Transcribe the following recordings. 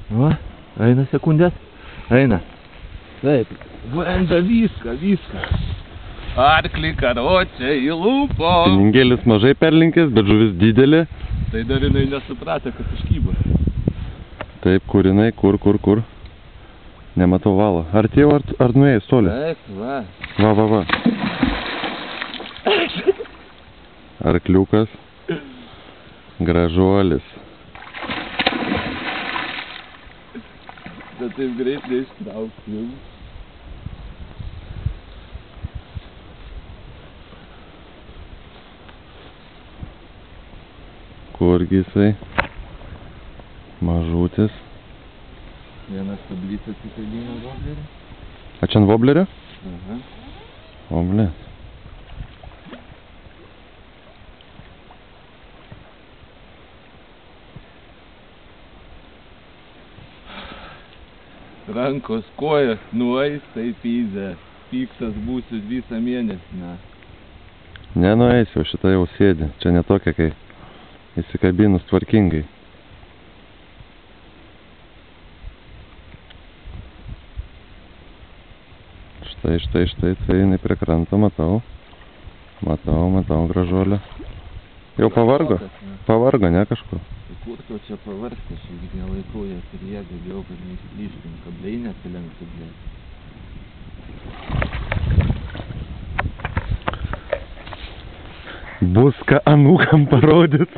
Va, eina sekundės. Eina. Taip. Vanda viską. Arklį karočią įlūpo. Piningėlis mažai perlinkęs, bet žuvis didelė. Tai dar jinai nesupratė, kad užkybo. Taip, kur jinai, kur. Nematau valo. Artėjau, ar nuėjai toli? Taip, va. Va. Arkliukas. Gražuolis. Bet taip greit neištraukti. Kurgi jisai? Mažutis. Vienas kablytas įkabino voblerį. A čia ant voblerio? Aha. O, ble. Rankos, kojas, nueis, tai pizė. Piktas būsiu visą mėnesį, ne. Nenueisiu, šitą jau sėdi. Čia ne tokia, kai įsikabinus tvarkingai. Štai, tai jinai prie kranto, matau. Matau gražuolę. Jau pavargo, ne kažkur. Kur tu čia pavargti, aš irgi nelaikau ją priegą, bijau, kad neįslyštum, kabliai nesilenktų, blė. Bus ką anūkam parodyt.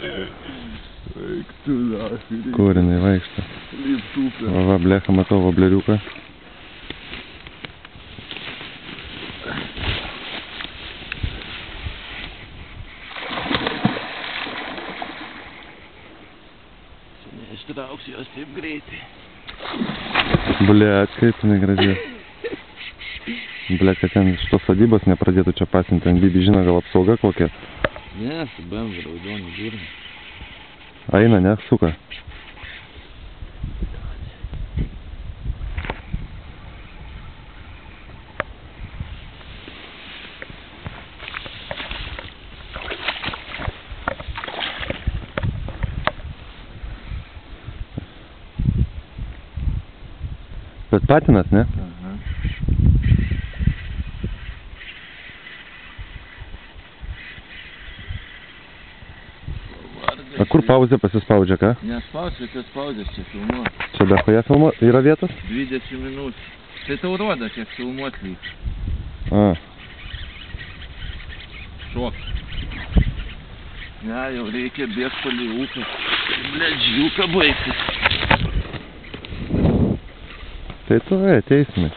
Eik tu, nahui. Kur jinai vaikšta? Liptupė. Va, blecha, matau vobleriuką. Neištrauksiu jos taip greitai. Blet, kaip jinai gražiai. Blet, kad ten šitos sodybos nepradėtų čia pasinti ant Bibi, žino, gal apsauga kokia. Ne, su BMW raudonį durną. Eina, ne, suka. Bet patinas, ne? Aha. A kur pauzė pasispaudžia, ką? Nespaudžiu, čia spaudės, čia filmuot. Čia dahoje filmuot? Yra vietos? 20 minučių. Tai tau rodo, kiek filmuot vyks. A. Šok. Ne, jau reikia bėgti palį upę. Blet, žiūka baigtis. Tai tu ateisime.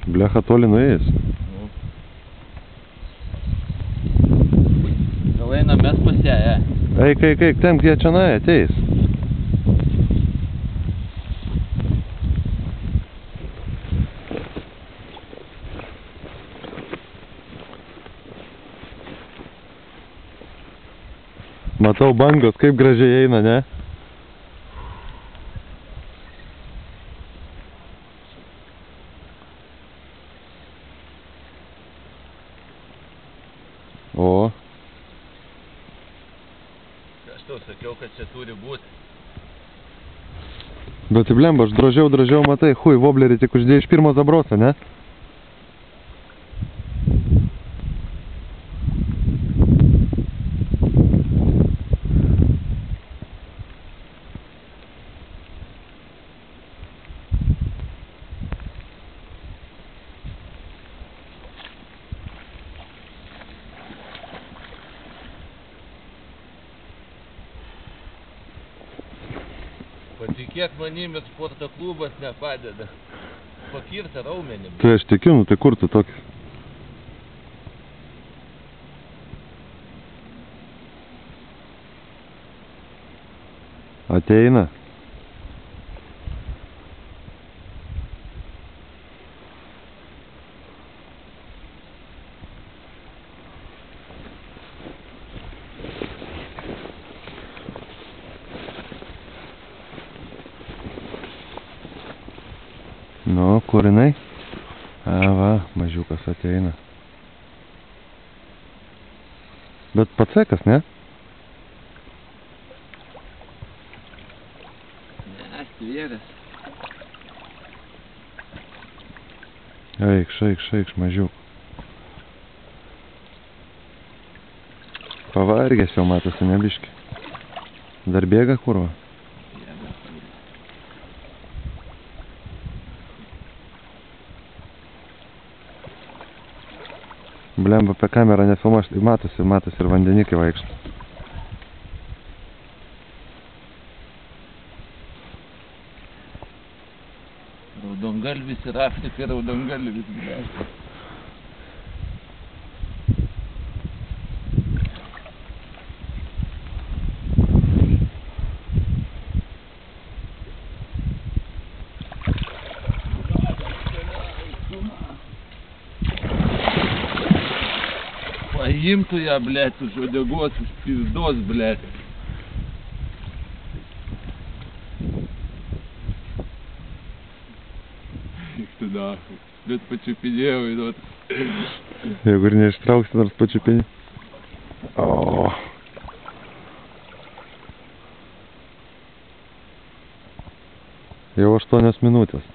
Blecha toli nuėjęs. Gal einam mes pas ją, Eik, ten jie čia ateis. Matau bangos, kaip gražiai eina, ne? O. Aš tau sakiau, kad čia turi būti. Bet blemba, aš drožiau, matai, hui, voblerį tik uždėjai iš pirmo zabroso, ne? Patikėk manim, ir sporto klubas nepadeda. Pakirta raumenim. Tai aš tikiu, nu tai kur tu tokis? Ateina. Nu, kur jinai? A, va, mažiukas ateina. Bet pacekas, ne? Ne, stvėrės. Eikš, mažiuk. Pavargęs jau matosi, nebiški. Dar bėga kurva? Blemba, apie kamerą nefilmuoš, tai matosi ir vandenikai vaikšto. Raudongalvis ir Afrika raudongalvis gyvena. Paimtų ją, blėt, už uodegos, už pizdos, blėt. Eik tu nahai. Bet pačiupinėjau į duot. Jeigu ir neištrauksi, nors pačiupinį. O. Jau 8 minutės.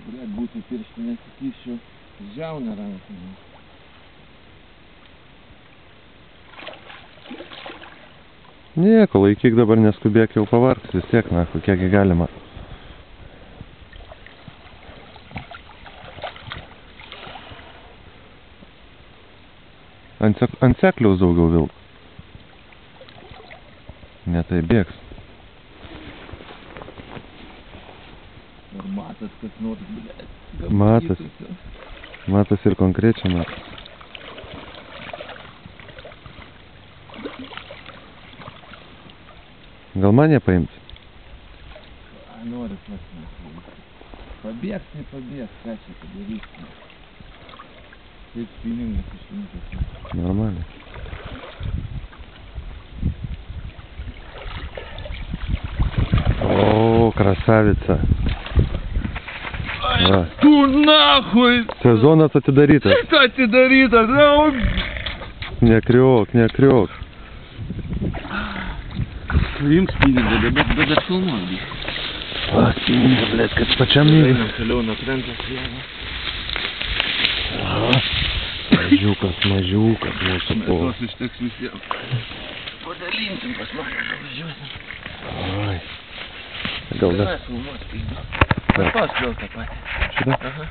Blėt, būtų pirštinės įkišiu, žiauna ranką. Nieko, laikyk dabar, neskubėk, jau pavargs vis tiek, na, kiekgi galima. Ant sekliaus daugiau vilk. Ne tai bėgs. Ar matas kas nors, blėt? Matas. Matas ir konkrečiai matas. Gal man ją paimti? Noriu pats. Pabėgs, nepabėgs, ką čia padarysi? Taip spiningas išrinktas. Normaliai. O, krasavица. Va. Tu nahui! Sezonas atidarytas. Atidarytas, na, Nekriok. Imk spiningą, bet dar filmuoju. Va, spiningą, blėt, kad pačiam neįs. Einam toliau nuo krentos vieną. Mažiukas mūsų po. Tos išteks visiems. Padalinsim pas mane, važiuosim. Oi. Gal dar. Filmuot, spiningą. Pas vėl tą patį. Šitą? Aha.